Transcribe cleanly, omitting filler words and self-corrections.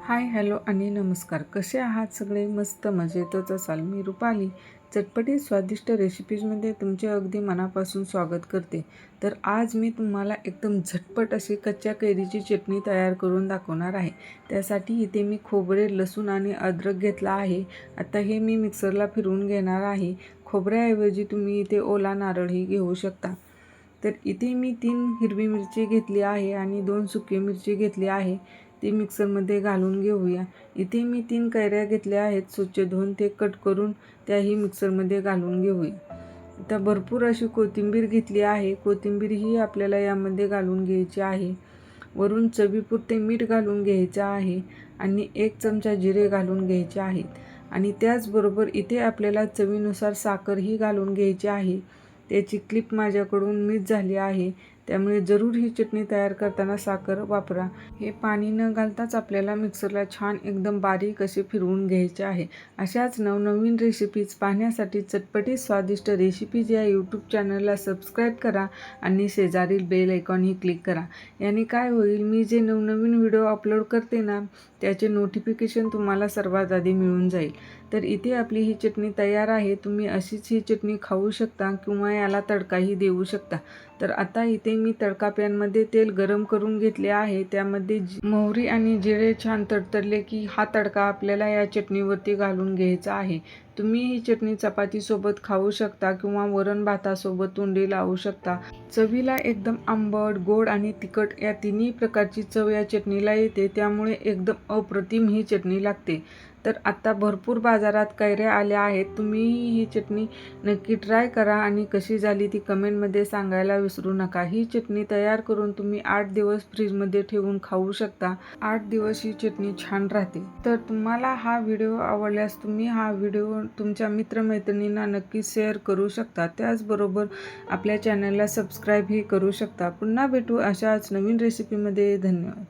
Hi hello आणि नमस्कार. कसे आहात सगळे? मस्त मजेतच असाल. मी रुपाली चटपटीत स्वादिष्ट रेसिपीजमध्ये तुमचे अगदी मनापासून स्वागत करते. तर आज मी तुम्हाला एकदम झटपट अशी कच्च्या कैरीची चटणी तयार करून दाखवणार आहे. त्यासाठी इथे मी खोबरे, लसूण आणि अद्रक घेतला आहे. आता हे मी मिक्सरला फिरवून घेणार आहे. खोबऱ्याऐवजी तुम्ही इथे ओला नारळही घेऊ शकता. तर इथे मी 3 हिरवी मिरची घेतली आहे आणि 2 सुकी मिरची घेतली आहे. ती मिक्सरमध्ये घालून घेऊया. इथे मी 3 कैऱ्या घेतल्या आहेत. स्वच्छ धुवून ते कट करून त्याही मिक्सरमध्ये घालून घेऊया. आता भरपूर अशी कोथिंबीर घेतली आहे. कोथिंबीर ही आपल्याला यामध्ये घालून घ्यायची आहे. वरून चवीपुरते मीठ घालून घ्यायचे आहे आणि 1 चमचा जिरे घालून घ्यायचे आहेत. आणि त्याचबरोबर इथे आपल्याला चवीनुसार साखरही घालून घ्यायची आहे. त्याची क्लिप माझ्याकडून मिस झाली आहे, त्यामुळे जरूर ही चटणी तयार करताना साखर वापरा. हे पाणी न घालताच आपल्याला मिक्सरला छान एकदम बारीक असे फिरवून घ्यायचे आहे. अशाच नवनवीन रेसिपीज पाहण्यासाठी चटपटीत स्वादिष्ट रेसिपीज या यूट्यूब चॅनलला सबस्क्राईब करा आणि शेजारील बेल आयकॉनही क्लिक करा. याने काय होईल, मी जे नवनवीन व्हिडिओ अपलोड करते ना, त्याचे नोटिफिकेशन तुम्हाला सर्वात आधी मिळून जाईल. तर इथे आपली ही चटणी तयार आहे. तुम्ही अशीच ही चटणी खाऊ शकता किंवा याला तडकाही देऊ शकता. तर आता इथे मी तडका पॅनमध्ये तेल गरम करून घेतले आहे. त्यामध्ये मोहरी आणि जिरे छान तडतडले की हा तडका आपल्याला या चटणीवरती घालून घ्यायचा आहे. तुम्ही ही चटणी चपातीसोबत खाऊ शकता किंवा वरण भातासोबत तोंडी लावू शकता. चवीला एकदम आंबट, गोड आणि तिखट या तिन्ही प्रकारची चव या चटणीला येते. त्यामुळे एकदम अप्रतिम ही चटणी लागते. तर आता भरपूर बाजारात कैऱ्या आल्या आहेत. तुम्हीही ही चटणी नक्की ट्राय करा आणि कशी झाली ती कमेंटमध्ये सांगायला विसरू नका. ही चटणी तयार करून तुम्ही 8 दिवस फ्रीजमध्ये ठेवून खाऊ शकता. 8 दिवस ही चटणी छान राहते. तर तुम्हाला हा व्हिडिओ आवडल्यास तुम्ही हा व्हिडिओ तुमच्या मित्रमैत्रिणींना नक्की शेअर करू शकता. त्याचबरोबर आपल्या चॅनलला सबस्क्राईबही करू शकता. पुन्हा भेटू अशाच नवीन रेसिपीमध्ये. धन्यवाद.